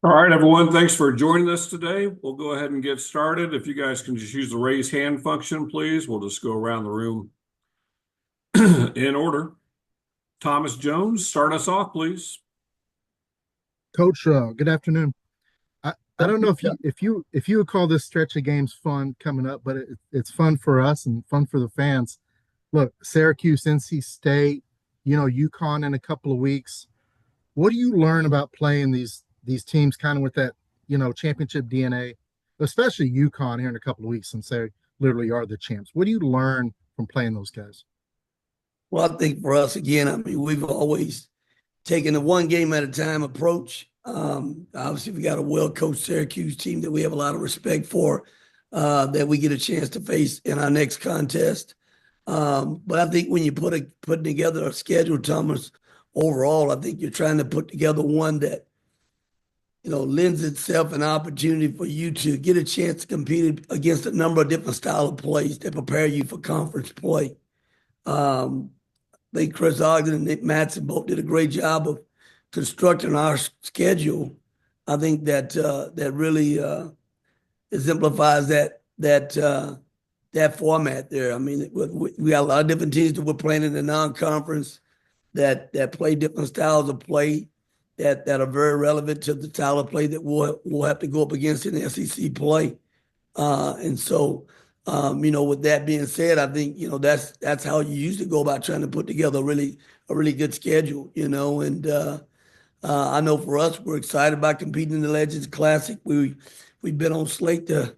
All right, everyone. Thanks for joining us today. We'll go ahead and get started. If you guys can just use the raise hand function, please. We'll just go around the room in order. Thomas Jones, start us off, please. Coach, good afternoon. I don't know if you would call this stretch of games fun coming up, but it's fun for us and fun for the fans. Look, Syracuse, NC State, UConn in a couple of weeks. What do you learn about playing these teams kind of with that, championship DNA, especially UConn here in a couple of weeks since they literally are the champs? What do you learn from playing those guys? Well, I think for us, again, I mean, we've always taken a one game at a time approach. Obviously, we got a well coached Syracuse team that we have a lot of respect for, that we get a chance to face in our next contest. But I think when you putting together a schedule, Thomas, overall, I think you're trying to put together one that lends itself an opportunity for you to get a chance to compete against a number of different style of plays that prepare you for conference play. I think Chris Ogden and Nick Matson both did a great job of constructing our schedule. I think that really exemplifies that format there. I mean, we got a lot of different teams that we're playing in the non-conference that play different styles of play that are very relevant to the style of play that we'll have to go up against in the SEC play. And so, with that being said, I think that's how you usually go about trying to put together a really good schedule. And I know for us, we're excited about competing in the Legends Classic. We've been on slate to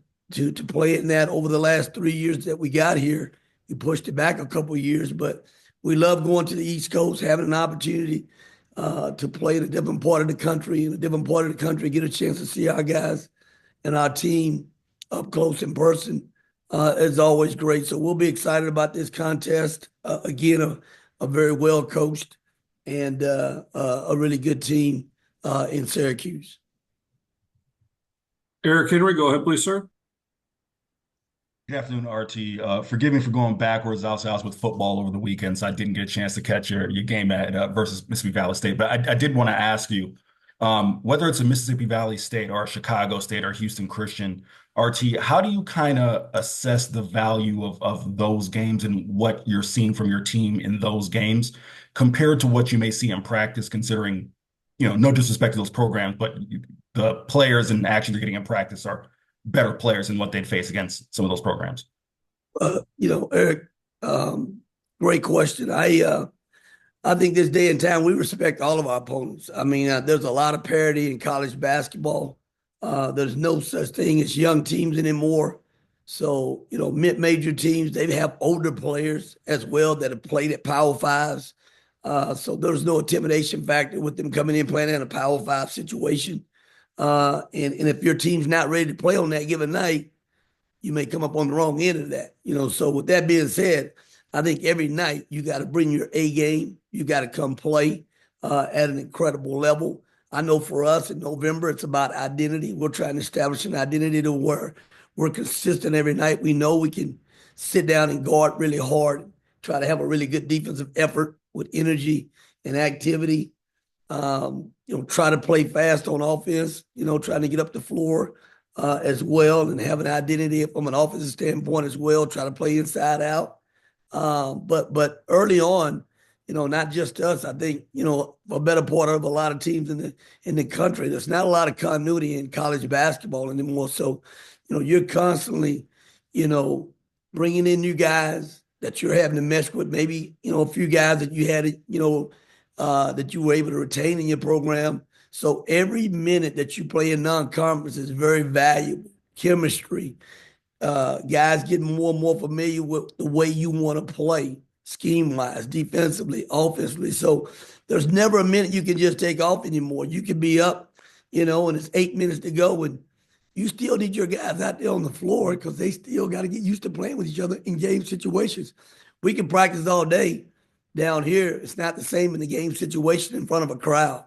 play in that over the last 3 years that we got here. We pushed it back a couple of years, but we love going to the East Coast, having an opportunity to play in a different part of the country, get a chance to see our guys and our team up close in person. Is always great. So we'll be excited about this contest. Again, a very well coached and a really good team in Syracuse. Eric Henry, go ahead, please, sir. Good afternoon, RT. Forgive me for going backwards. I was with football over the weekend, so I didn't get a chance to catch your game at versus Mississippi Valley State. But I did want to ask you, whether it's a Mississippi Valley State or a Chicago State or Houston Christian, RT, how do you kind of assess the value of those games and what you're seeing from your team in those games compared to what you may see in practice, considering, no disrespect to those programs, but the players and action they're getting in practice are better players than what they'd face against some of those programs? Eric, great question. I think this day and time we respect all of our opponents. I mean, there's a lot of parity in college basketball. There's no such thing as young teams anymore. So, mid-major teams, they have older players as well that have played at Power Fives. So there's no intimidation factor with them coming in playing in a Power Five situation. And if your team's not ready to play on that given night, you may come up on the wrong end of that. So with that being said, I think every night you got to bring your A game. You got to come play at an incredible level. I know for us in November, it's about identity. We're trying to establish an identity to where we're consistent every night. We know we can sit down and guard really hard, try to have a really good defensive effort with energy and activity. Try to play fast on offense, trying to get up the floor as well and have an identity from an offensive standpoint as well, try to play inside out. But early on, not just us, I think, a better part of a lot of teams in the country, there's not a lot of continuity in college basketball anymore. So, you're constantly, bringing in new guys that you're having to mesh with, maybe, a few guys that you had, that you were able to retain in your program. So every minute that you play in non-conference is very valuable. Chemistry, guys getting more and more familiar with the way you want to play, scheme-wise, defensively, offensively. So there's never a minute you can just take off anymore. You can be up, and it's 8 minutes to go, and you still need your guys out there on the floor because they still got to get used to playing with each other in game situations. We can practice all day. Down here, it's not the same in the game situation in front of a crowd.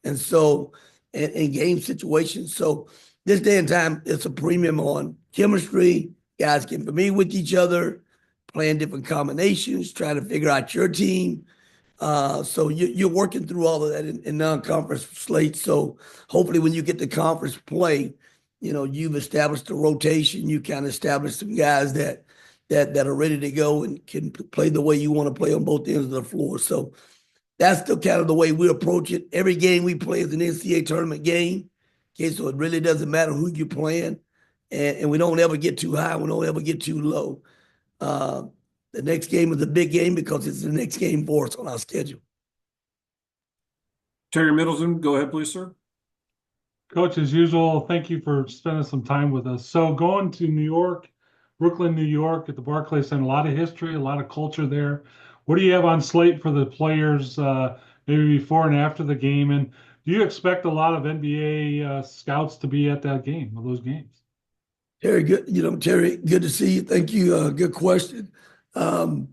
And so, in game situations. So, this day and time, it's a premium on chemistry, guys getting familiar with each other, playing different combinations, trying to figure out your team, So you're working through all of that in non-conference slates. So hopefully when you get to conference play, you've established a rotation. You kind of established some guys that are ready to go and can play the way you want to play on both ends of the floor. So that's still kind of the way we approach it. Every game we play is an NCAA tournament game. Okay, so it really doesn't matter who you're playing. And we don't ever get too high. We don't ever get too low. The next game is a big game because it's the next game for us on our schedule. Terry Middleton, go ahead, please, sir. Coach, as usual, thank you for spending some time with us. So going to New York, Brooklyn, New York at the Barclays Center, a lot of history, a lot of culture there. What do you have on slate for the players, maybe before and after the game? And do you expect a lot of NBA scouts to be at that game, or those games? Terry, good. Terry, good to see you. Thank you. Good question. You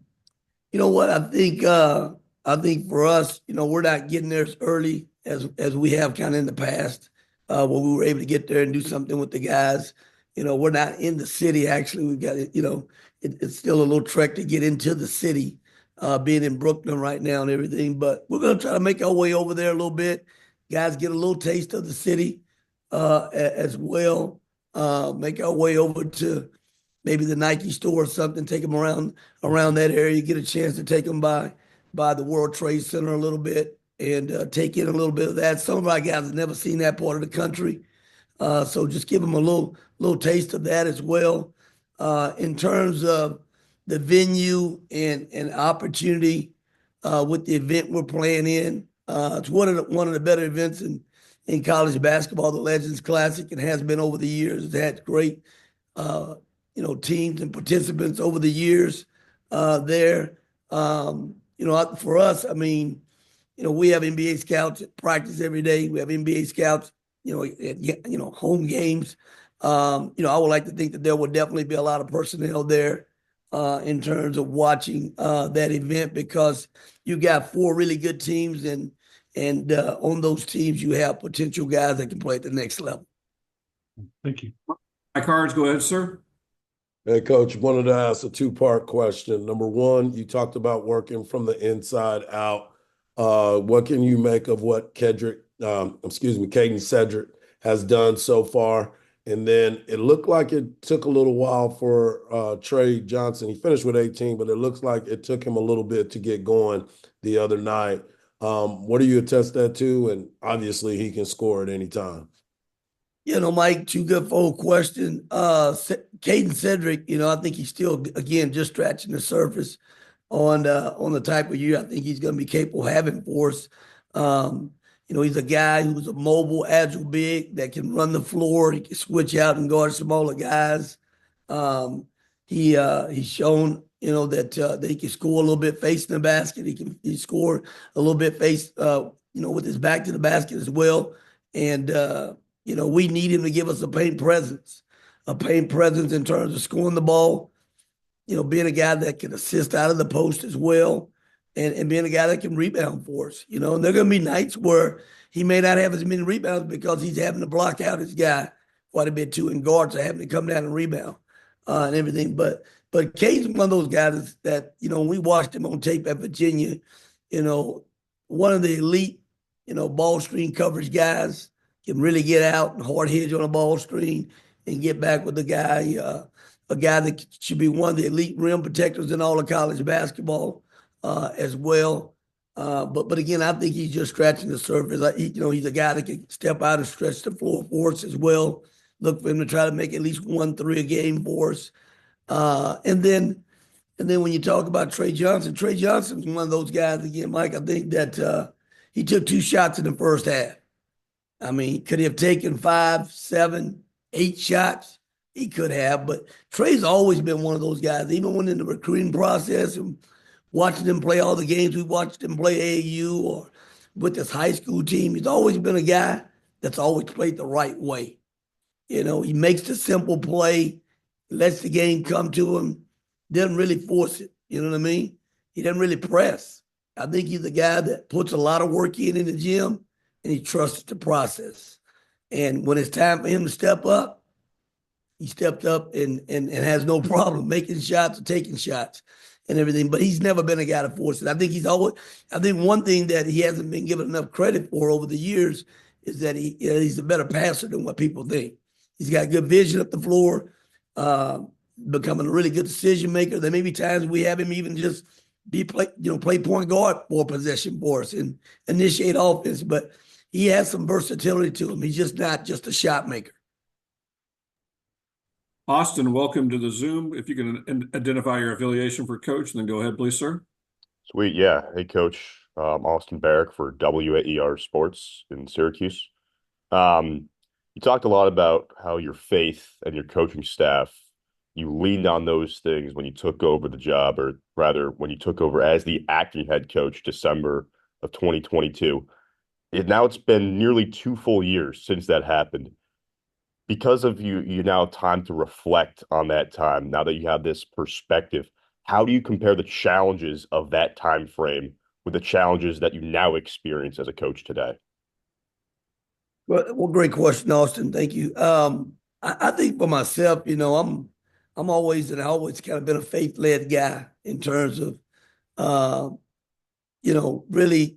know what? I think for us, we're not getting there as early as we have kind of in the past, when we were able to get there and do something with the guys. We're not in the city. Actually, we've got it. It's still a little trek to get into the city, being in Brooklyn right now and everything. But we're gonna try to make our way over there a little bit. Guys, get a little taste of the city as well. Make our way over to maybe the Nike store or something. Take them around that area. Get a chance to take them by the World Trade Center a little bit and take in a little bit of that. Some of our guys have never seen that part of the country, so just give them a little taste of that as well. In terms of the venue and opportunity with the event we're playing in, it's one of the better events in college basketball, the Legends Classic, and has been over the years. It's had great teams and participants over the years there. For us, we have NBA scouts at practice every day. We have NBA scouts, at home games. I would like to think that there will definitely be a lot of personnel there in terms of watching that event, because you got 4 really good teams, and on those teams you have potential guys that can play at the next level. Thank you. My cards, go ahead, sir. Hey, Coach, wanted to ask a 2-part question. Number one, you talked about working from the inside out. What can you make of what Caden Cedric has done so far? And then it looked like it took a little while for Tre Johnson. He finished with 18, but it looks like it took him a little bit to get going the other night. What do you attest that to? And obviously he can score at any time. Mike, too good for a question. Caden Cedric, I think he's still, again, just scratching the surface on the type of year I think he's going to be capable of having for us. He's a guy who's a mobile, agile big that can run the floor. He can switch out and guard smaller guys. He's shown, that he can score a little bit facing the basket. He score a little bit with his back to the basket as well. And we need him to give us a paint presence in terms of scoring the ball, being a guy that can assist out of the post as well, and being a guy that can rebound for us. And there are going to be nights where he may not have as many rebounds because he's having to block out his guy quite a bit too, and guards are having to come down and rebound and everything. But Cade's one of those guys that, when we watched him on tape at Virginia, one of the elite, ball screen coverage guys. Can really get out and hard hinge on a ball screen and get back with the guy, a guy that should be one of the elite rim protectors in all of college basketball as well. But again, I think he's just scratching the surface. He's a guy that can step out and stretch the floor for us as well. Look for him to try to make at least 1-3 a game for us. And then when you talk about Tre Johnson is one of those guys, again, Mike, I think that he took 2 shots in the first half. Could he have taken 5, 7, 8 shots? He could have, but Tre's always been one of those guys, even when in the recruiting process and watching him play all the games we watched him play AAU or with this high school team. He's always been a guy that's always played the right way. He makes the simple play, lets the game come to him, doesn't really force it. You know what I mean? He doesn't really press. I think he's a guy that puts a lot of work in the gym, and he trusts the process. And when it's time for him to step up, he stepped up and has no problem making shots or taking shots. and everything, but he's never been a guy to force it. I think one thing that he hasn't been given enough credit for over the years is that he's a better passer than what people think. He's got good vision up the floor, becoming a really good decision maker. There may be times we have him even just play point guard for possession for us and initiate offense, but he has some versatility to him. He's just not just a shot maker. Austin, welcome to the Zoom. If you can identify your affiliation for Coach, then go ahead, please, sir. Sweet. Yeah. Hey, Coach. Austin Barrick for WAER Sports in Syracuse. You talked a lot about how your faith and your coaching staff, you leaned on those things when you took over the job, or rather when you took over as the acting head coach December of 2022. Now it's been nearly 2 full years since that happened. Because of you now have time to reflect on that time, now that you have this perspective, how do you compare the challenges of that time frame with the challenges that you now experience as a coach today? Well, great question, Austin. Thank you. I think for myself, I'm always kind of been a faith-led guy in terms of, really,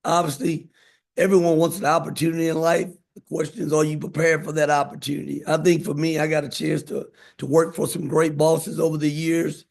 obviously, everyone wants an opportunity in life. The question is, are you prepared for that opportunity? I think for me, I got a chance to work for some great bosses over the years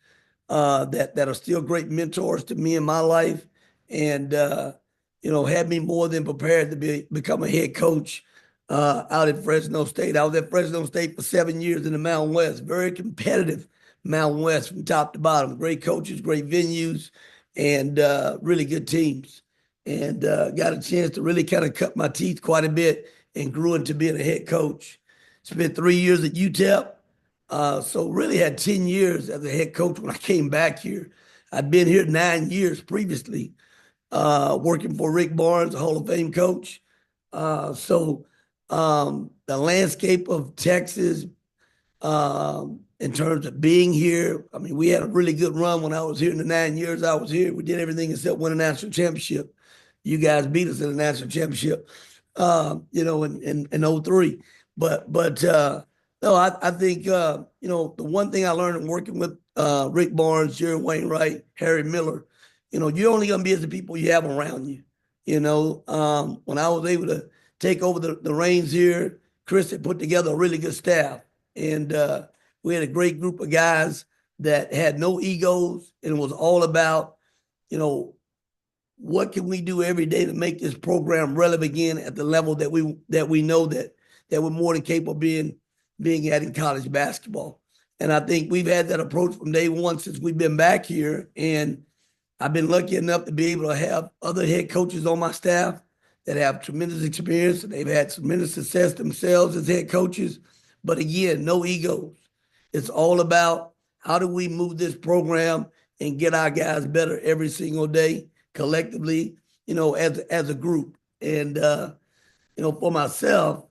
that are still great mentors to me in my life, and had me more than prepared to become a head coach out at Fresno State. I was at Fresno State for 7 years in the Mountain West, very competitive Mountain West from top to bottom. Great coaches, great venues, and really good teams. And got a chance to really kind of cut my teeth quite a bit and grew into being a head coach. Spent 3 years at UTEP. So really had 10 years as a head coach when I came back here. I'd been here 9 years previously, working for Rick Barnes, a Hall of Fame coach. So the landscape of Texas, in terms of being here, I mean, we had a really good run when I was here in the 9 years I was here. We did everything except win a national championship. You guys beat us in the national championship, in 03. But no, I think, the one thing I learned in working with Rick Barnes, Jerry Wainwright, Harry Miller, you're only going to be as the people you have around you. When I was able to take over the reins here, Chris had put together a really good staff. And we had a great group of guys that had no egos, and it was all about, what can we do every day to make this program relevant again at the level that we know that we're more than capable of being at in college basketball. And I think we've had that approach from day one since we've been back here. And I've been lucky enough to be able to have other head coaches on my staff that have tremendous experience, and they've had tremendous success themselves as head coaches. But again, no egos. It's all about how do we move this program and get our guys better every single day, collectively, as a group. And, for myself,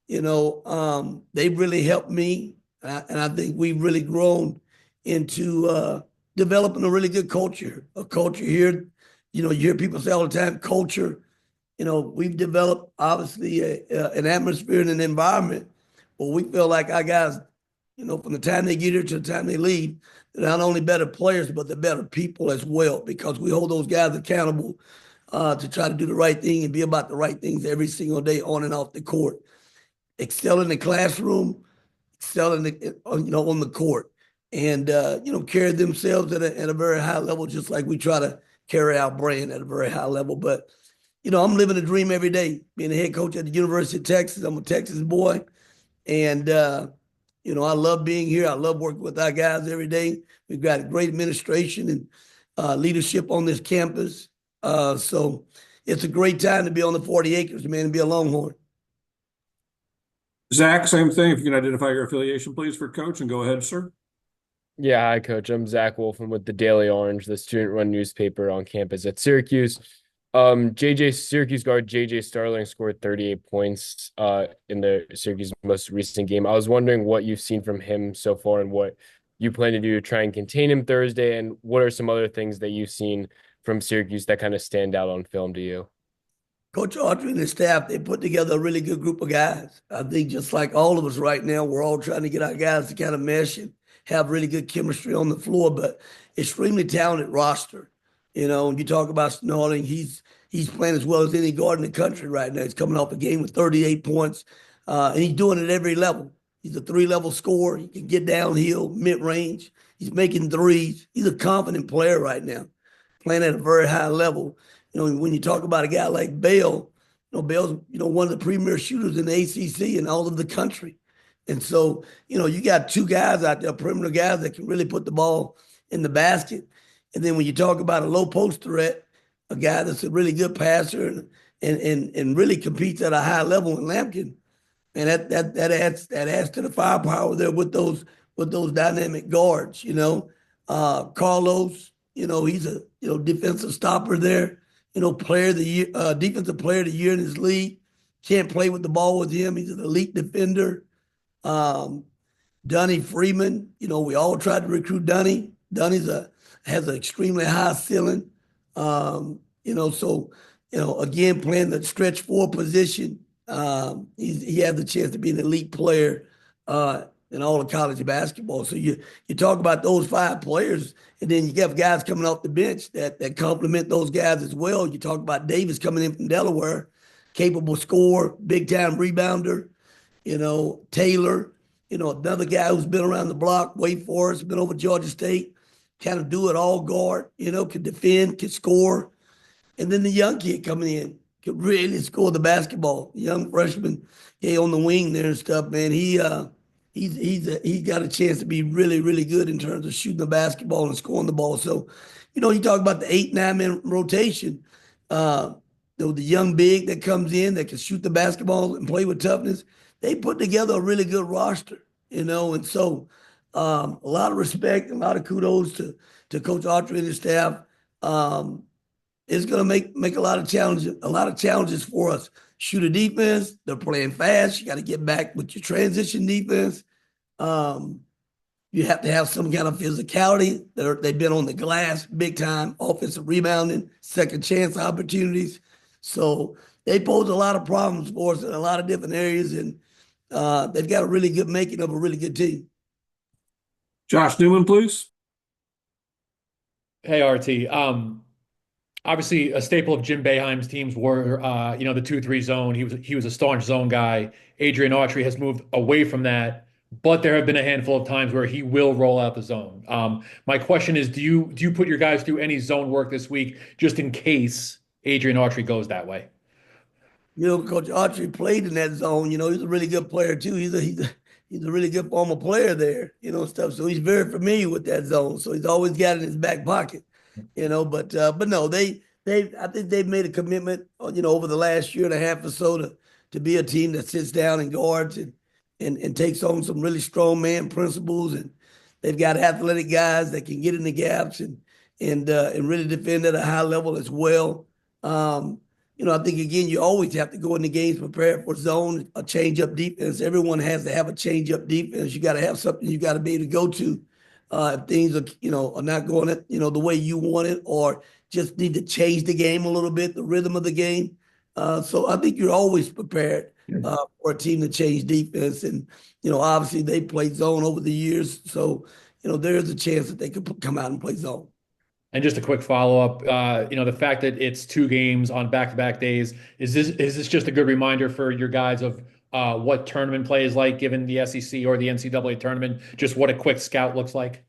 they've really helped me. And I think we've really grown into developing a really good culture, a culture here. You hear people say all the time, culture. We've developed, obviously, an atmosphere and an environment where we feel like our guys, from the time they get here to the time they leave, they're not only better players, but they're better people as well, because we hold those guys accountable to try to do the right thing and be about the right things every single day on and off the court. Excel in the classroom, excel on the court, and carry themselves at a very high level, just like we try to carry our brand at a very high level. But I'm living a dream every day, being a head coach at the University of Texas. I'm a Texas boy, and I love being here. I love working with our guys every day. We've got a great administration and leadership on this campus. So it's a great time to be on the 40 acres, man, and be a Longhorn. Zach, same thing. If you can identify your affiliation, please, for Coach, and go ahead, sir. Yeah, hi, Coach. I'm Zach Wolfman with the Daily Orange, the student-run newspaper on campus at Syracuse. Syracuse guard JJ Starling scored 38 points in the Syracuse most recent game. I was wondering what you've seen from him so far and what you plan to do to try and contain him Thursday, and what are some other things that you've seen from Syracuse that kind of stand out on film to you? Coach Autry and his staff, they put together a really good group of guys. I think just like all of us right now, we're all trying to get our guys to kind of mesh and have really good chemistry on the floor. But extremely talented roster. You know, when you talk about Snarling, he's playing as well as any guard in the country right now. He's coming off a game with 38 points, and he's doing it at every level. He's a 3-level scorer. He can get downhill, mid-range. He's making threes. He's a confident player right now, playing at a very high level. You know, when you talk about a guy like Bell, you know, Bell's, you know, one of the premier shooters in the ACC and all of the country. And so, you know, you got two guys out there, perimeter guys that can really put the ball in the basket. And then when you talk about a low post threat, a guy that's a really good passer and really competes at a high level in Lampkin, and that adds to the firepower there with those dynamic guards. You know, Carlos, you know, he's a defensive stopper there. You know, player of the year, defensive player of the year in his league. Can't play with the ball with him. He's an elite defender. Dunny Freeman, you know, we all tried to recruit Dunny. Dunny's has an extremely high ceiling. You know, so, you know, again, playing the stretch 4 position, he has the chance to be an elite player in all of college basketball. So you talk about those 5 players, and then you have guys coming off the bench that complement those guys as well. You talk about Davis coming in from Delaware, capable scorer, big-time rebounder. You know, Taylor, you know, another guy who's been around the block, Wake Forest, been over Georgia State, kind of do it all guard, you know, can defend, can score. And then the young kid coming in could really score the basketball. Young freshman, on the wing there and stuff, man. He's got a chance to be really, really good in terms of shooting the basketball and scoring the ball. So, you know, you talk about the 8-9-man rotation. The young big that comes in that can shoot the basketball and play with toughness. They put together a really good roster, you know, and so a lot of respect, a lot of kudos to Coach Autry and his staff. It's going to make a lot of challenges for us. Shoot a defense, they're playing fast. You got to get back with your transition defense. You have to have some kind of physicality. They've been on the glass big time, offensive rebounding, second chance opportunities. So they pose a lot of problems for us in a lot of different areas, and they've got a really good making of a really good team. Josh Newman, please. Hey, RT. Obviously, a staple of Jim Boeheim's teams were, you know, the 2-3 zone. He was a staunch zone guy. Adrian Autry has moved away from that, but there have been a handful of times where he will roll out the zone. My question is, do you put your guys through any zone work this week just in case Adrian Autry goes that way? You know, Coach Autry played in that zone. You know, he's a really good player too. He's a really good former player there. You know, stuff. So he's very familiar with that zone. So he's always got it in his back pocket. You know, but no, I think they've made a commitment. You know, over the last year and a half or so to be a team that sits down and guards and takes on some really strong man principles, and they've got athletic guys that can get in the gaps and really defend at a high level as well. You know, I think, again, you always have to go into games prepared for zone, a change-up defense. Everyone has to have a change-up defense. You got to have something you got to be able to go to if things are not going the way you want it, or just need to change the game a little bit, the rhythm of the game. So I think you're always prepared for a team to change defense. And, you know, obviously they played zone over the years. So, you know, there is a chance that they could come out and play zone. And just a quick follow-up, you know, the fact that it's 2 games on back-to-back days, is this just a good reminder for your guys of what tournament play is like, given the SEC or the NCAA tournament, just what a quick scout looks like?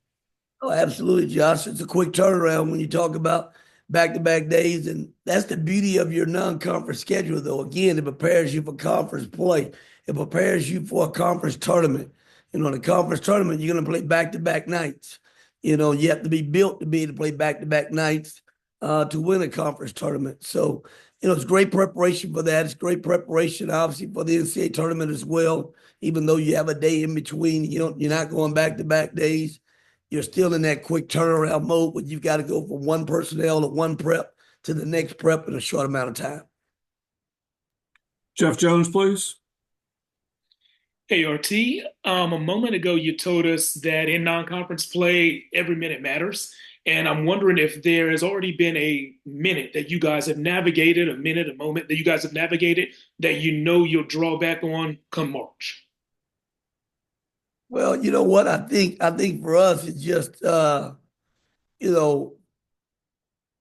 Oh, absolutely, Josh. It's a quick turnaround when you talk about back-to-back days, and that's the beauty of your non-conference schedule, though. Again, it prepares you for conference play. It prepares you for a conference tournament. You know, in a conference tournament, you're going to play back-to-back nights. You know, you have to be built to be able to play back-to-back nights to win a conference tournament. So, you know, it's great preparation for that. It's great preparation, obviously, for the NCAA tournament as well. Even though you have a day in between, you're not going back-to-back days. You're still in that quick turnaround mode where you've got to go from one personnel to one prep to the next prep in a short amount of time. Jeff Jones, please. Hey, RT. A moment ago, you told us that in non-conference play, every minute matters. And I'm wondering if there has already been a minute that you guys have navigated, a moment that you guys have navigated that you know you'll draw back on come March. Well, you know what? I think for us, it's just,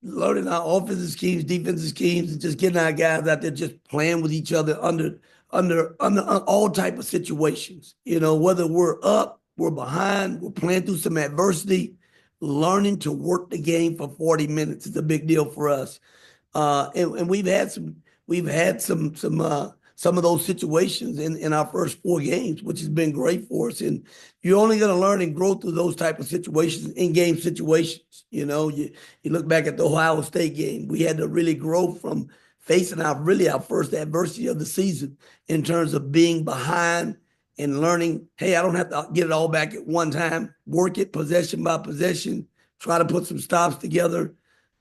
learning our offensive schemes, defensive schemes, and just getting our guys out there just playing with each other under all type of situations. Whether we're up, we're behind, we're playing through some adversity, learning to work the game for 40 minutes is a big deal for us. And we've had some of those situations in our first 4 games, which has been great for us. And you're only going to learn and grow through those type of situations, in-game situations. You look back at the Ohio State game, we had to really grow from facing our first adversity of the season in terms of being behind and learning, hey, I don't have to get it all back at one time, work it possession by possession, try to put some stops together.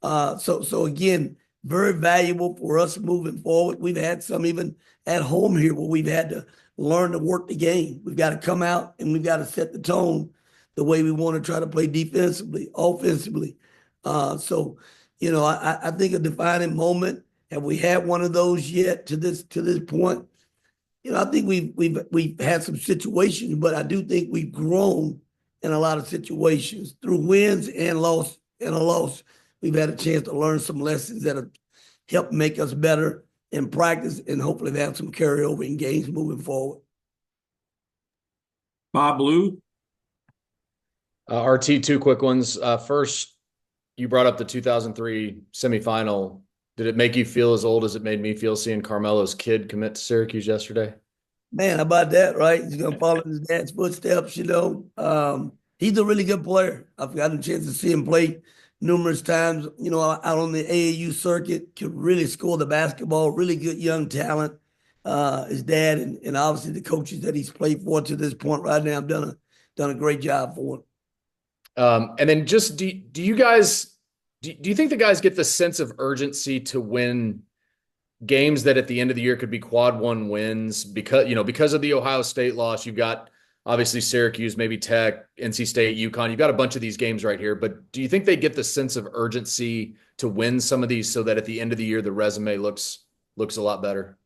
So again, very valuable for us moving forward. We've had some even at home here where we've had to learn to work the game. We've got to come out and we've got to set the tone the way we want to try to play defensively, offensively. I think a defining moment. Have we had one of those yet to this point? I think we've had some situations, but I do think we've grown in a lot of situations through wins and loss and a loss. We've had a chance to learn some lessons that have helped make us better in practice and hopefully have some carryover in games moving forward. Bob Lou. RT, 2 quick ones. First, you brought up the 2003 semifinal. Did it make you feel as old as it made me feel seeing Carmelo's kid commit to Syracuse yesterday? Man, how about that, right? He's going to follow his dad's footsteps, He's a really good player. I've gotten a chance to see him play numerous times, out on the AAU circuit, could really score the basketball, really good young talent. His dad and obviously the coaches that he's played for to this point right now have done a great job for him. And then just do you think the guys get the sense of urgency to win games that at the end of the year could be quad 1 wins because of the Ohio State loss? You've got obviously Syracuse, maybe Tech, NC State, UConn. You've got a bunch of these games right here, but do you think they get the sense of urgency to win some of these so that at the end of the year, the resume looks a lot better?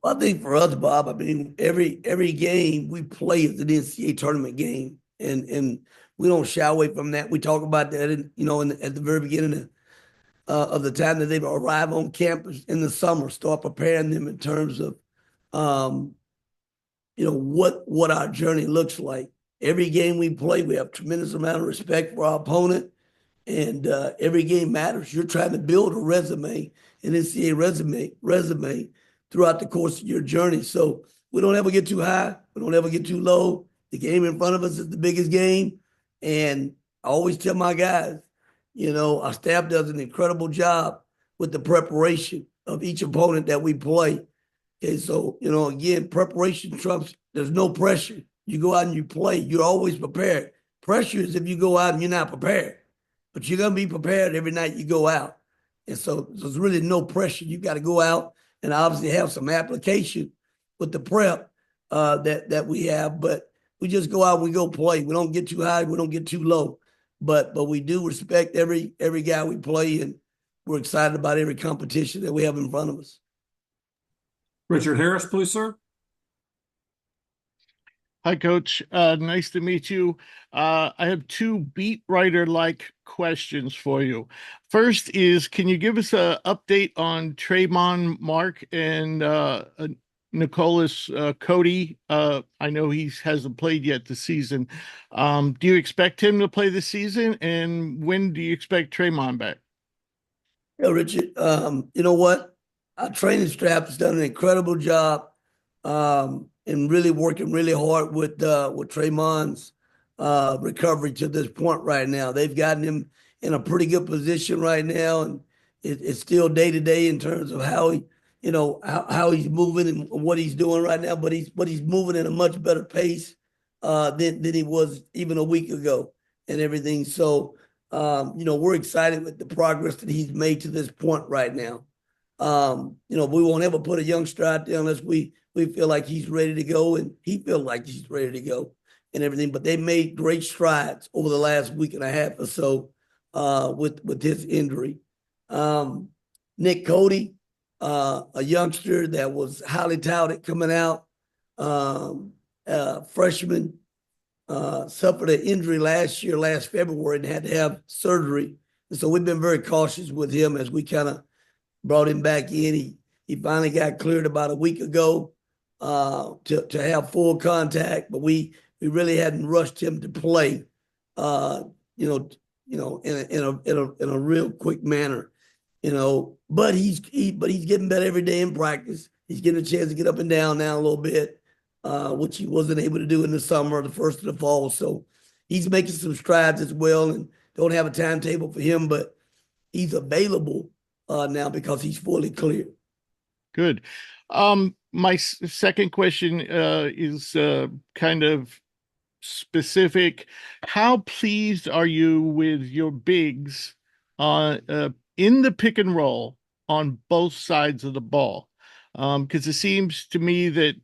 Well, I think for us, Bob, every game we play is an NCAA tournament game, and we don't shy away from that. We talk about that, at the very beginning of the time that they arrive on campus in the summer, start preparing them in terms of, what our journey looks like. Every game we play, we have tremendous amount of respect for our opponent, and every game matters. You're trying to build a resume, an NCAA resume throughout the course of your journey. So we don't ever get too high. We don't ever get too low. The game in front of us is the biggest game. And I always tell my guys, our staff does an incredible job with the preparation of each opponent that we play. Okay, so, again, preparation trumps, there's no pressure. You go out and you play, you're always prepared. Pressure is if you go out and you're not prepared, but you're going to be prepared every night you go out. And so there's really no pressure. You got to go out and obviously have some application with the prep that we have, but we just go out and we go play. We don't get too high, we don't get too low, but we do respect every guy we play, and we're excited about every competition that we have in front of us. Richard Harris, please, sir. Hi, Coach. Nice to meet you. I have 2 beat writer-like questions for you. First is, can you give us an update on Trayvon Mark and Nicholas Cody? I know he hasn't played yet this season. Do you expect him to play this season? And when do you expect Trayvon back? Yeah, Richard, you know what? Our training staff has done an incredible job and really working really hard with Trayvon's recovery to this point right now. They've gotten him in a pretty good position right now, and it's still day to day in terms of how he, how he's moving and what he's doing right now. But he's moving at a much better pace than he was even a week ago and everything. So we're excited with the progress that he's made to this point right now. We won't ever put a youngster out there unless we feel like he's ready to go, and he feels like he's ready to go and everything. But they made great strides over the last week and a half or so with his injury. Nick Cody, a youngster that was highly touted coming out, freshman, suffered an injury last February, and had to have surgery. And so we've been very cautious with him as we kind of brought him back in. He finally got cleared about a week ago to have full contact, but we really hadn't rushed him to play, in a real quick manner, But he's getting better every day in practice. He's getting a chance to get up and down now a little bit, which he wasn't able to do in the summer, the first of the fall. So he's making some strides as well, and don't have a timetable for him, but he's available now because he's fully clear. Good. My second question is kind of specific. How pleased are you with your bigs in the pick and roll on both sides of the ball? Because it seems to me that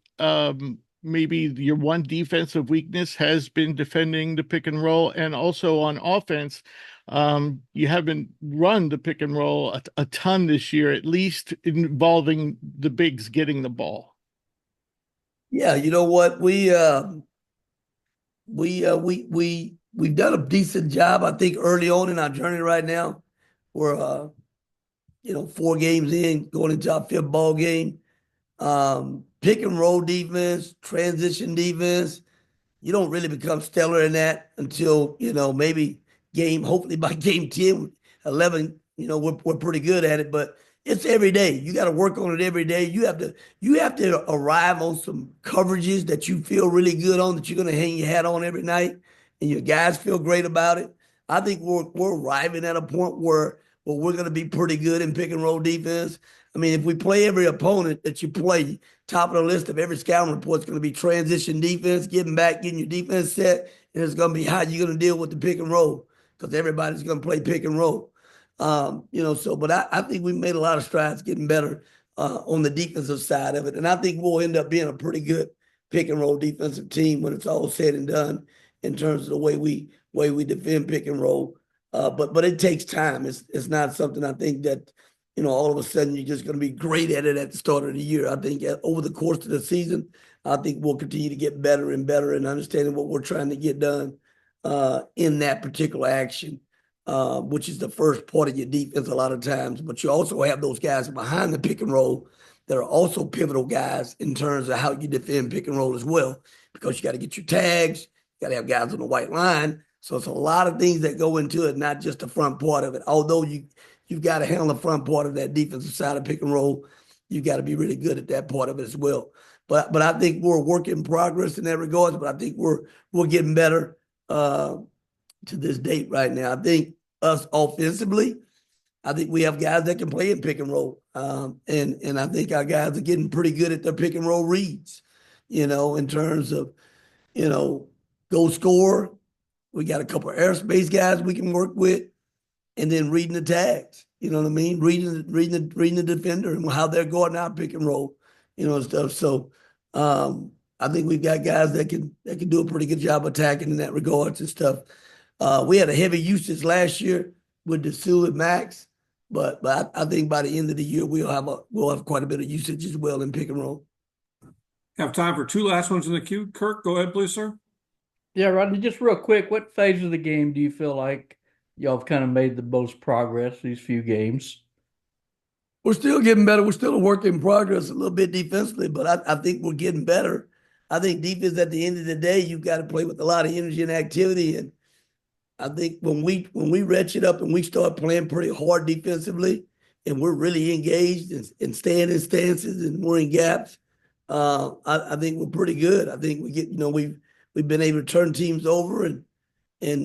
maybe your one defensive weakness has been defending the pick and roll, and also on offense, you haven't run the pick and roll a ton this year, at least involving the bigs getting the ball. Yeah, you know what? We've done a decent job, I think, early on in our journey. Right now, we're 4 games in, going into our 5th ball game. Pick and roll defense, transition defense, you don't really become stellar in that until, maybe hopefully by game 10, 11, we're pretty good at it, but it's every day. You got to work on it every day. You have to arrive on some coverages that you feel really good on, that you're going to hang your hat on every night, and your guys feel great about it. I think we're arriving at a point where we're going to be pretty good in pick and roll defense. I mean, if we play every opponent that you play, top of the list of every scouting report is going to be transition defense, getting back, getting your defense set, and it's going to be how you're going to deal with the pick and roll, because everybody's going to play pick and roll. But I think we made a lot of strides getting better on the defensive side of it. And I think we'll end up being a pretty good pick and roll defensive team when it's all said and done, in terms of the way we defend pick and roll. But it takes time. It's not something I think that, all of a sudden you're just going to be great at it at the start of the year. I think over the course of the season, I think we'll continue to get better and better in understanding what we're trying to get done in that particular action, which is the first part of your defense a lot of times. But you also have those guys behind the pick and roll that are also pivotal guys in terms of how you defend pick and roll as well, because you got to get your tags, you got to have guys on the white line. So it's a lot of things that go into it, not just the front part of it. Although you've got to handle the front part of that defensive side of pick and roll, you got to be really good at that part of it as well. But I think we're a work in progress in that regard. But I think we're getting better to this date right now. I think us offensively, I think we have guys that can play in pick and roll, and I think our guys are getting pretty good at their pick and roll reads. In terms of go score. We got a couple of airspace guys we can work with, and then reading the tags. You know what I mean? Reading the defender and how they're going out pick and roll, and stuff. So I think we've got guys that can do a pretty good job attacking in that regards and stuff. We had a heavy usage last year with Dessou and Max, but I think by the end of the year we'll have quite a bit of usage as well in pick and roll. Have time for 2 last ones in the queue. Kirk, go ahead, please, sir. Yeah, Rodney, just real quick, what phase of the game do you feel like y'all have kind of made the most progress these few games? We're still getting better. We're still a work in progress a little bit defensively, but I think we're getting better. I think defense, at the end of the day, you've got to play with a lot of energy and activity. And I think when we ratchet up and we start playing pretty hard defensively, and we're really engaged and staying in stances and we're in gaps, I think we're pretty good. I think we've been able to turn teams over and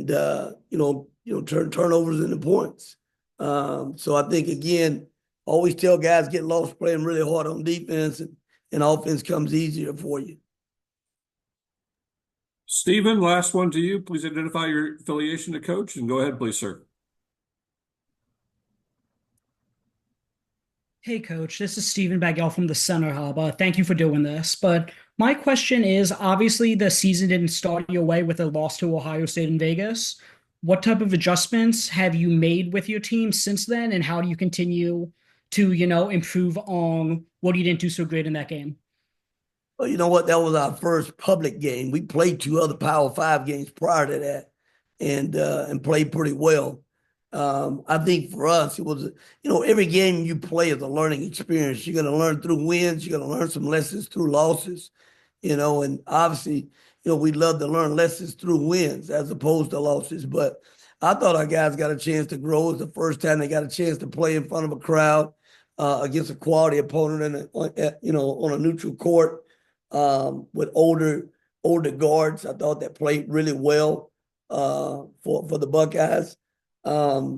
turn turnovers into points. So I think, again, always tell guys get lost playing really hard on defense, and offense comes easier for you. Stephen, last one to you. Please identify your affiliation to coach, and go ahead, please, sir. Hey, Coach, this is Stephen Baggell from the Center Hub. Thank you for doing this. But my question is, obviously, the season didn't start your way with a loss to Ohio State in Vegas. What type of adjustments have you made with your team since then, and how do you continue to, improve on what you didn't do so great in that game? Well, you know what? That was our first public game. We played 2 other Power 5 games prior to that, and played pretty well. I think for us, it was, every game you play is a learning experience. You're going to learn through wins. You're going to learn some lessons through losses, and obviously, we love to learn lessons through wins as opposed to losses. But I thought our guys got a chance to grow. It was the first time they got a chance to play in front of a crowd against a quality opponent on a neutral court with older guards. I thought that played really well for the Buckeyes. But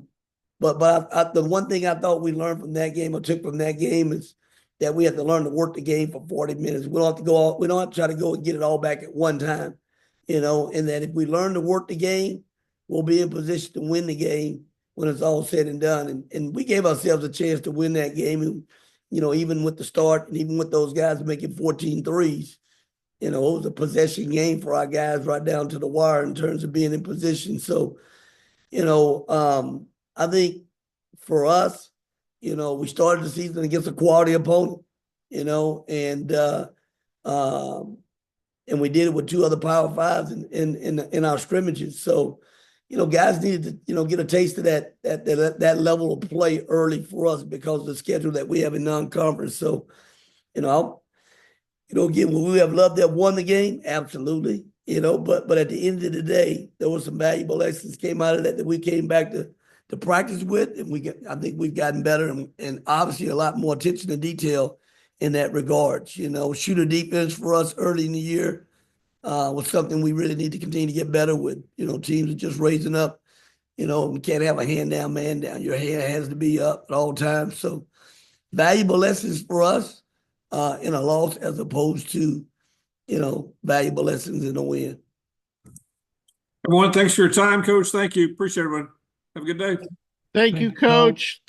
the one thing I thought we learned from that game, or took from that game, is that we have to learn to work the game for 40 minutes. We don't have to try to go and get it all back at one time, and that if we learn to work the game, we'll be in position to win the game when it's all said and done. And we gave ourselves a chance to win that game. And, even with the start and even with those guys making 14 threes, it was a possession game for our guys right down to the wire in terms of being in position. So, I think for us, we started the season against a quality opponent, and we did it with 2 other Power 5s in our scrimmages. So, guys needed to, get a taste of that level of play early for us because of the schedule that we have in non-conference. So, again, would we have loved to have won the game? Absolutely. But at the end of the day, there were some valuable lessons came out of that we came back to practice with, and I think we've gotten better and obviously a lot more attention to detail in that regard. Shooter defense for us early in the year was something we really need to continue to get better with. Teams are just raising up. We can't have a hand down, man down. Your hand has to be up at all times. So valuable lessons for us in a loss as opposed to, valuable lessons in a win. Everyone, thanks for your time, Coach. Thank you. Appreciate everyone. Have a good day. Thank you, Coach.